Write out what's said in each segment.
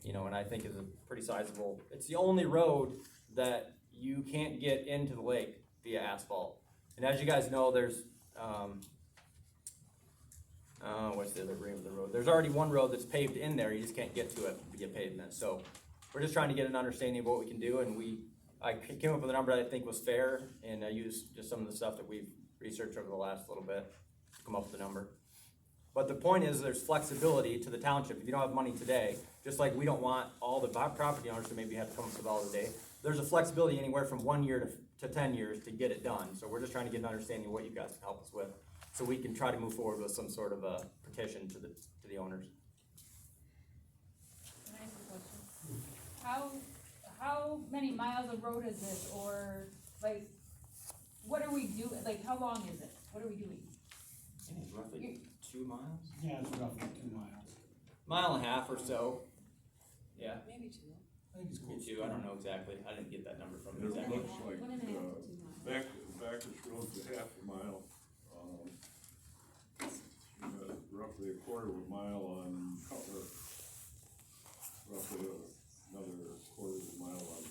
you know, and I think is a pretty sizable, it's the only road that you can't get into the lake via asphalt. And as you guys know, there's, what's the other name of the road? There's already one road that's paved in there, you just can't get to it via pavement, so we're just trying to get an understanding of what we can do, and I came up with a number that I think was fair, and I used just some of the stuff that we've researched over the last little bit to come up with the number. But the point is, there's flexibility to the township. If you don't have money today, just like we don't want all the property owners to maybe have to come up with all today, there's a flexibility anywhere from 1 year to 10 years to get it done. So we're just trying to get an understanding of what you guys can help us with, so we can try to move forward with some sort of a petition to the owners. Can I ask a question? How many miles of road is this, or like, what are we doing, like, how long is it? What are we doing? I think it's roughly 2 miles? Yeah, it's roughly 2 miles. Mile and a half or so. Yeah. Maybe 2. I think it's Me close. too, I don't know exactly. I didn't get that number from It you exactly. looks like, Backus Road's a half a mile, roughly a quarter of a mile on Cutler, roughly another quarter of a mile on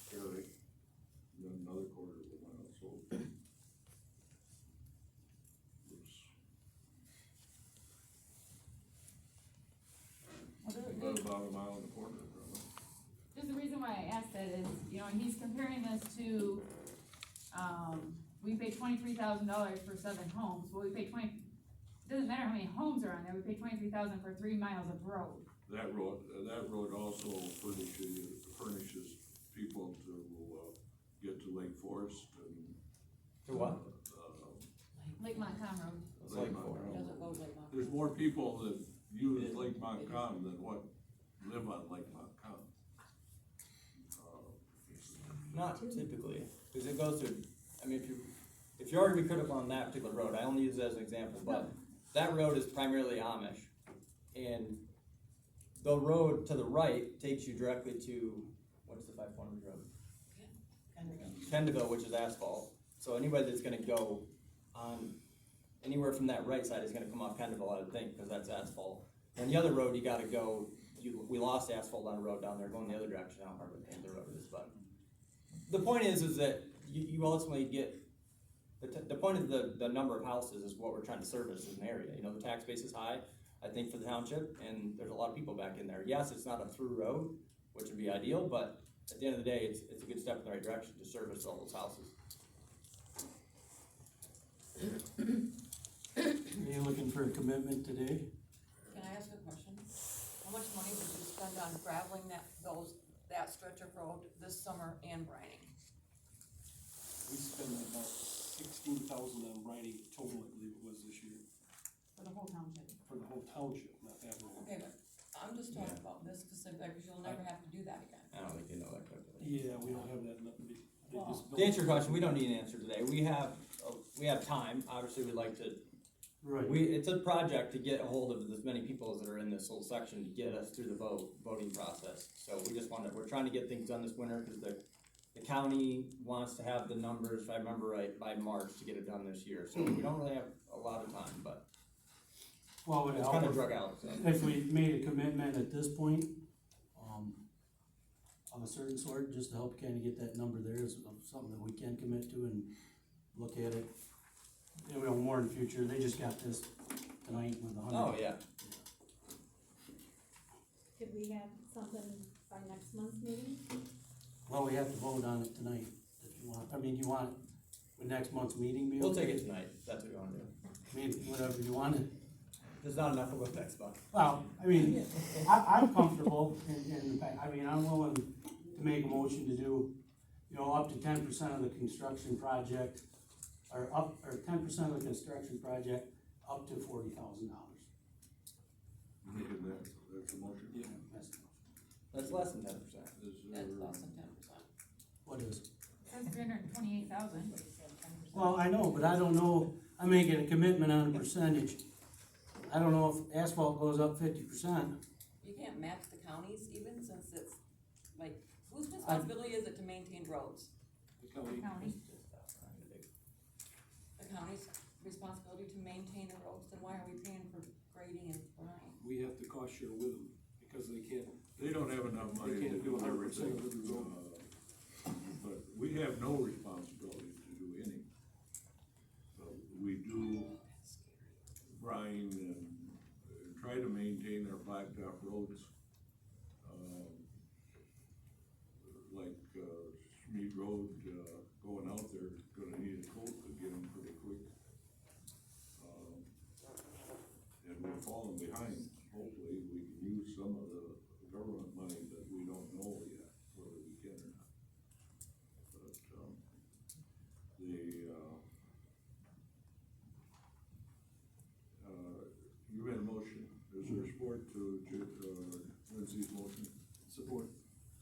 Perry, and then another quarter of a mile, so. It's about a mile and a quarter, probably. Just the reason why I asked that is, you know, he's comparing this to, we pay $23,000 for 7 homes, well, we pay doesn't matter how many homes are on there, we pay $23,000 for 3 miles of road. That road also furnishes people to, get to Lake Forest and. To what? Lake Montcalm Road. It's like four. Doesn't go to Lake Montcalm. There's more people that use Lake Montcalm than what live on Lake Montcalm. Not typically, because it goes through, I mean, if you already could have on that particular road, I only use it as an example, but that road is primarily Amish. And the road to the right takes you directly to, what's the 5 corners road? Kendeville, which is asphalt. So anybody that's gonna go on, anywhere from that right side is gonna come off Kendeville, I would think, because that's asphalt. And the other road, you gotta go, we lost asphalt on the road down there, going the other direction, I don't remember what the name of the road is, but. The point is that you ultimately get, the point of the number of houses is what we're trying to service as an area. You know, the tax base is high, I think, for the township, and there's a lot of people back in there. Yes, it's not a through road, which would be ideal, but at the end of the day, it's a good step in the right direction to service all those houses. Are you looking for a commitment today? Can I ask a question? How much money did you spend on graveling that stretch of road this summer and brining? We spent about 16,000 on writing total, I believe it was this year, For the whole township. for the whole township, not that road. Okay, but I'm just talking about this specific, because you'll never have to do that again. I don't think they know that quickly. Yeah, we don't have that, they just To answer your question, we don't need an answer today. We have time, obviously we'd like to, Right. it's a project to get a hold of as many people as that are in this whole section to get us through the voting process. So we're trying to get things done this winter, because the county wants to have the numbers, if I remember right, by March to get it done this year. So we don't really have a lot of time, but Well, would it it's help kind of drug out, so. if we made a commitment at this point, of a certain sort, just to help kinda get that number there, is something that we can commit to and look at it. You know, more in the future, they just got this tonight with 100. Oh, yeah. Could we have something by next month's meeting? Well, we have to vote on it tonight, if you want, I mean, you want, would next month's meeting be okay? We'll take it tonight, if that's what you wanna do. I mean, whatever you want. There's not enough of a next month. Well, I mean, I'm comfortable in the fact, I mean, I'm willing to make a motion to do, you know, up to 10% of the construction project, or 10% of the construction project, up to $40,000. Making that's a motion. Yeah. That's the motion. That's less than 10%. That's less than 10%. What is? It says 328,000. Well, I know, but I don't know, I'm making a commitment on a percentage. I don't know if asphalt goes up 50%. You can't match the counties even, since it's, like, whose responsibility is it to maintain roads? The county, County. The county's responsibility to maintain the roads, then why are we paying for grading and brining? we have to cost share with them, because they can't, They don't have enough money They to can't do do 100% everything, of the road. but we have no responsibility to do any. We do brine and try to maintain our blacktop roads. Like, Schmead Road, going out there, gonna need a coat again pretty quick. And we're falling behind. Hopefully, we can use some of the government money, but we don't know yet whether we can or not. But, you made a motion. Is there support to, Lindsay's motion? Support.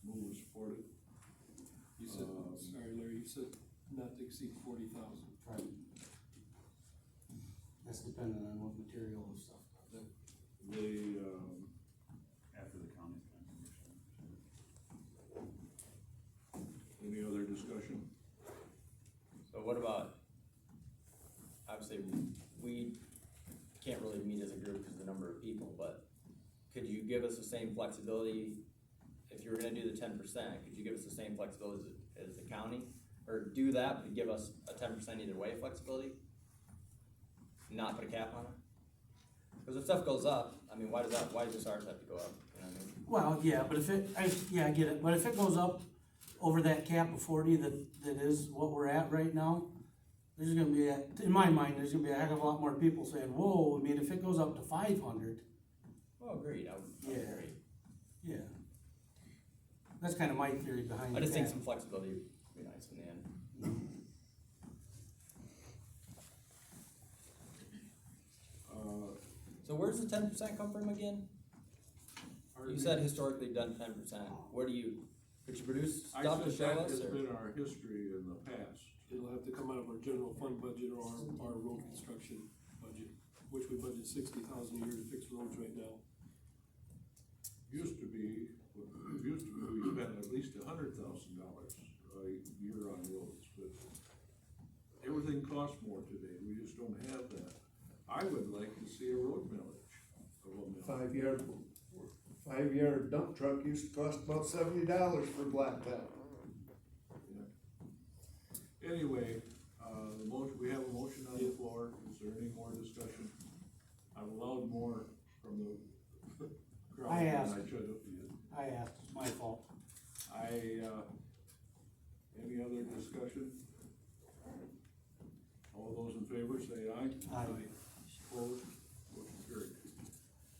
Move and support it. You said, sorry Larry, you said not to exceed 40,000. Right. That's dependent on what material and stuff. After the county's contribution. Any other discussion? So what about, obviously, we can't really meet as a group because of the number of people, but could you give us the same flexibility? If you were gonna do the 10%, could you give us the same flexibility as the county? Or do that, but give us a 10% either way flexibility? Not put a cap on it? Cause if stuff goes up, I mean, why does this ours have to go up, you know what I mean? Well, yeah, but if I get it, but if it goes up over that cap of 40 that is what we're at right now, there's gonna be, in my mind, there's gonna be a heck of a lot more people saying, whoa, I mean, if it goes up to 500, Well, agreed, I would Yeah. agree. yeah. That's kinda my theory behind I just think that. some flexibility would be nice in the end. So where's the 10% come from again? You said historically done 10%. Where do you, could you produce I stuff to said show that us? has Or? been our history in the past. It'll have to come out of our general fund budget or our road construction budget, which we budget 60,000 a year to fix roads right now. Used to be, we spent at least $100,000 a year on roads, but everything costs more today, we just don't have that. I would like to see a road millage of a mill. 5 yard dump truck used to cost about $70 for blacktop. Anyway, we have a motion on the floor, is there any more discussion? I've allowed more from the crowd I than asked. I should have. I asked, it's my fault. Any other discussion? All those in favor say aye. Aye. Opposed, motion carried.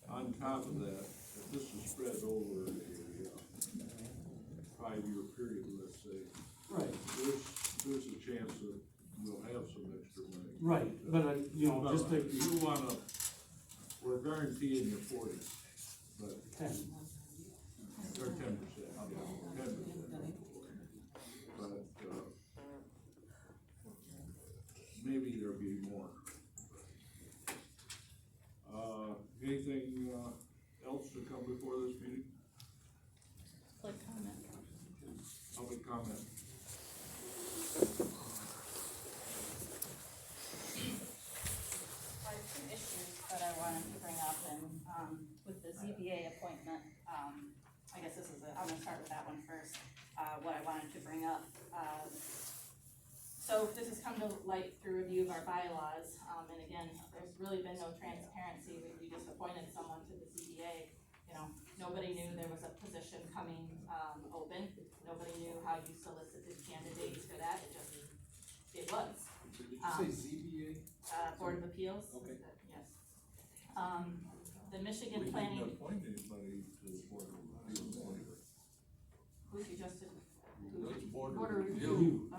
On top of that, if this is spread over a 5-year period, let's say, Right, there's a chance that we'll have some extra money. right, but But just to, you wanna, we're guaranteeing you 40, but, 10. or 10%, yeah, 10%. But, maybe there'll be more. Anything, else to come before this meeting? Public comment. Public comment? I have two issues that I wanted to bring up, and, with the ZBA appointment, I guess I'm gonna start with that one first, what I wanted to bring up. So this has come to light through review of our bylaws, and again, there's really been no transparency, we just appointed someone to the ZBA. You know, nobody knew there was a position coming, open, nobody knew how you solicited candidates for that, it was. Did you say ZBA? Board of Appeals? Okay. Yes. The Michigan We Planning, didn't appoint anybody to the Board of Appeals anyway. who suggested? That's Board of Board of Review.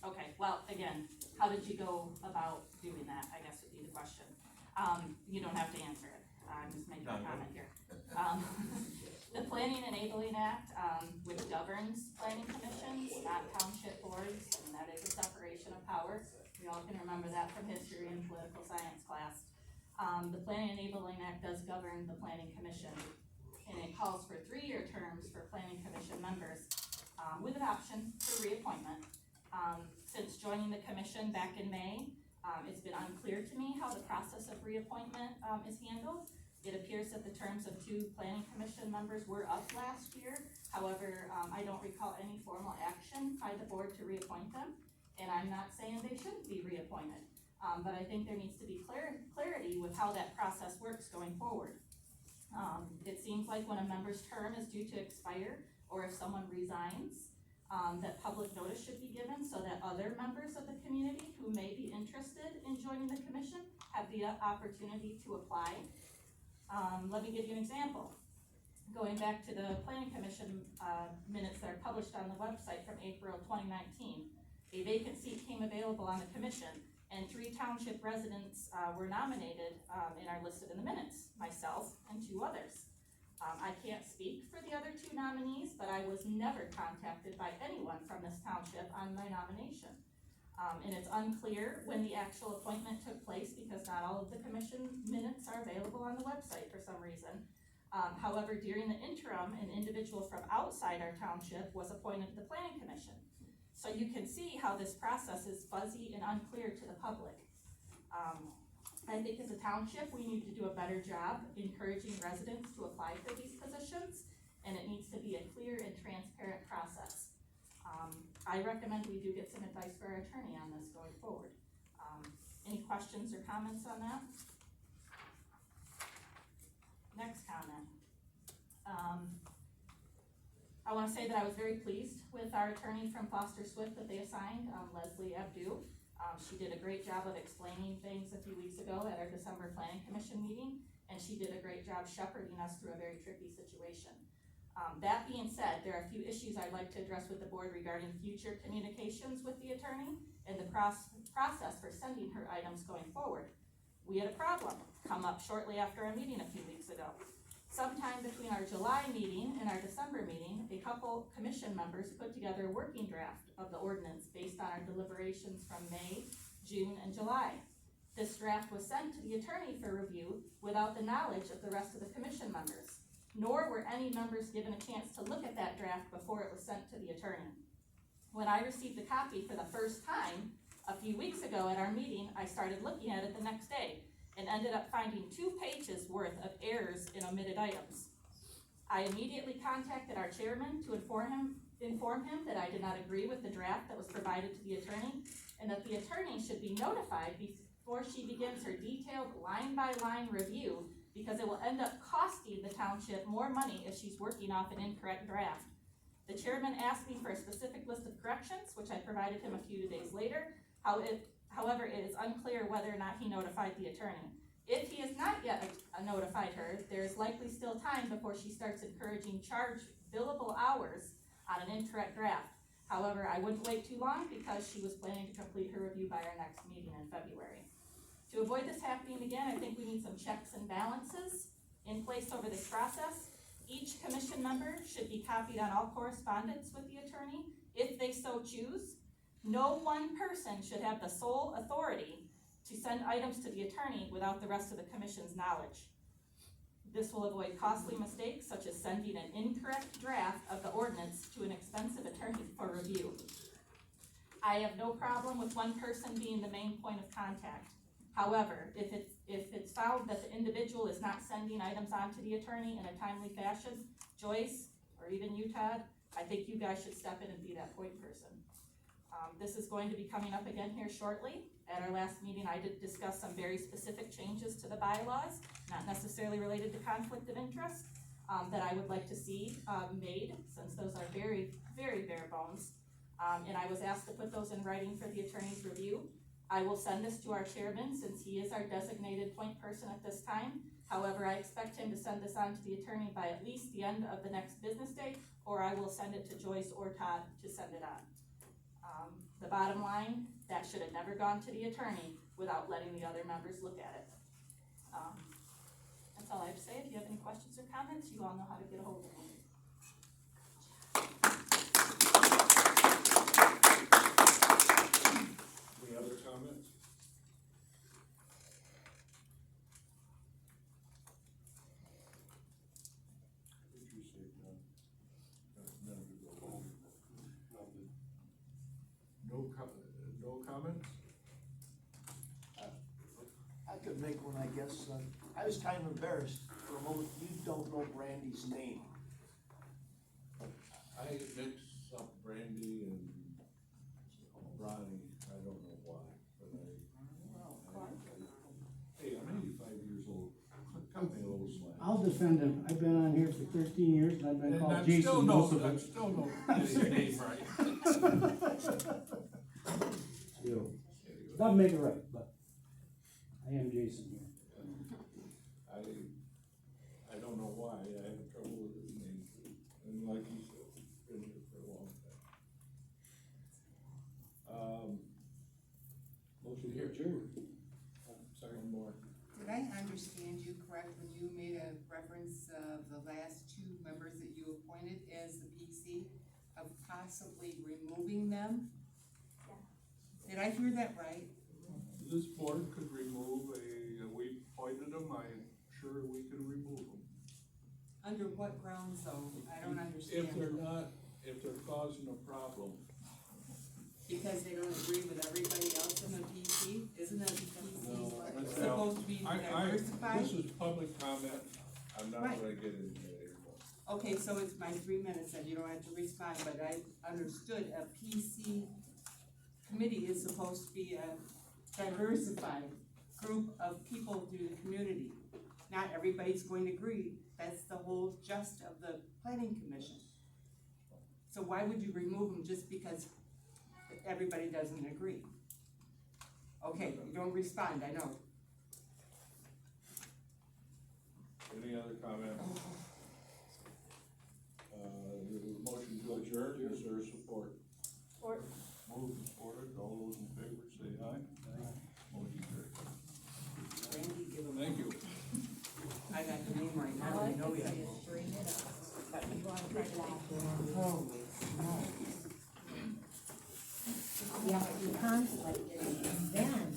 Okay, well, again, how did you go about doing that, I guess would be the question. You don't have to answer it, I'm just making a comment here. The Planning Enabling Act, which governs planning commissions, not township boards, and that is a separation of powers. We all can remember that from history and political science class. The Planning Enabling Act does govern the planning commission, and it calls for 3-year terms for planning commission members, with an option for reappointment. Since joining the commission back in May, it's been unclear to me how the process of reappointment, is handled. It appears that the terms of 2 planning commission members were up last year. However, I don't recall any formal action by the board to reappoint them, and I'm not saying they shouldn't be reappointed. But I think there needs to be clarity with how that process works going forward. It seems like when a member's term is due to expire, or if someone resigns, that public notice should be given so that other members of the community who may be interested in joining the commission have the opportunity to apply. Let me give you an example. Going back to the planning commission minutes that are published on the website from April 2019, a vacant seat came available on the commission, and 3 township residents were nominated and are listed in the minutes, myself and 2 others. I can't speak for the other 2 nominees, but I was never contacted by anyone from this township on my nomination. And it's unclear when the actual appointment took place because not all of the commission minutes are available on the website for some reason. However, during the interim, an individual from outside our township was appointed to the planning commission. So you can see how this process is fuzzy and unclear to the public. I think as a township, we need to do a better job encouraging residents to apply for these positions, and it needs to be a clear and transparent process. I recommend we do get some advice for our attorney on this going forward. Any questions or comments on that? Next comment. I want to say that I was very pleased with our attorney from Foster Swift that they assigned, Leslie Abdu. She did a great job of explaining things a few weeks ago at our December Planning Commission meeting, and she did a great job shepherding us through a very tricky situation. That being said, there are a few issues I'd like to address with the board regarding future communications with the attorney and the process for sending her items going forward. We had a problem come up shortly after our meeting a few weeks ago. Sometime between our July meeting and our December meeting, a couple commission members put together a working draft of the ordinance based on our deliberations from May, June, and July. This draft was sent to the attorney for review without the knowledge of the rest of the commission members, nor were any members given a chance to look at that draft before it was sent to the attorney. When I received a copy for the first time a few weeks ago at our meeting, I started looking at it the next day and ended up finding 2 pages worth of errors and omitted items. I immediately contacted our chairman to inform him that I did not agree with the draft that was provided to the attorney, and that the attorney should be notified before she begins her detailed line-by-line review, because it will end up costing the township more money if she's working off an incorrect draft. The chairman asked me for a specific list of corrections, which I provided him a few days later. However, it is unclear whether or not he notified the attorney. If he has not yet notified her, there is likely still time before she starts encouraging charged billable hours on an incorrect draft. However, I wouldn't wait too long because she was planning to complete her review by our next meeting in February. To avoid this happening again, I think we need some checks and balances in place over this process. Each commission member should be copied on all correspondence with the attorney if they so choose. No one person should have the sole authority to send items to the attorney without the rest of the commission's knowledge. This will avoid costly mistakes such as sending an incorrect draft of the ordinance to an expensive attorney for review. I have no problem with one person being the main point of contact. However, if it's found that the individual is not sending items on to the attorney in a timely fashion, Joyce, or even you, Todd, I think you guys should step in and be that point person. This is going to be coming up again here shortly. At our last meeting, I did discuss some very specific changes to the bylaws, not necessarily related to conflict of interest, that I would like to see made, since those are very, very bare bones. And I was asked to put those in writing for the attorney's review. I will send this to our chairman, since he is our designated point person at this time. However, I expect him to send this on to the attorney by at least the end of the next business day, or I will send it to Joyce or Todd to send it on. The bottom line, that should have never gone to the attorney without letting the other members look at it. That's all I have to say. If you have any questions or comments, you all know how to get a hold of me. Any other comments? What did you say, John? None to go home. Nothing. No comments? I could make one, I guess. I was kind of embarrassed you don't know Brandy's name. I mix up Brandy and Ronnie, I don't know why, but hey, I'm 85 years old, cut me a little slack. I'll defend him. I've been on here for 13 years and I've been And called I'm still Jason most no, of I'm it. still no, getting his name right. Still. Doesn't make it right, but I am Jason here. I don't know why, I have trouble with his name too, and like you said, he's been here for a long time. Motion here, June. Sorry, one more. Did I understand you correct when you made a reference of the last two members that you appointed as the PC, of possibly removing them? Did I hear that right? This board could remove we appointed them, I'm sure we can remove them. Under what grounds though? I don't understand. If they're causing a problem. Because they don't agree with everybody else in the PC? Isn't that the PC No, supposed to be diversified? This is public comment, I'm not Right. gonna get into it anymore. Okay, so it's my 3 minutes and you don't have to respond, but I understood a PC committee is supposed to be a diversified group of people through the community. Not everybody's going to agree, that's the whole gist of the planning commission. So why would you remove them just because everybody doesn't agree? Okay, you don't respond, I know. Any other comments? There's a motion to adjourn, is there support? Support. Moved and supported, all those in favor say aye. Motion carried. Randy, give them. Thank you. I got the name right now, I know yet. Bring it up. Holy smokes. Yeah, but you conflict, then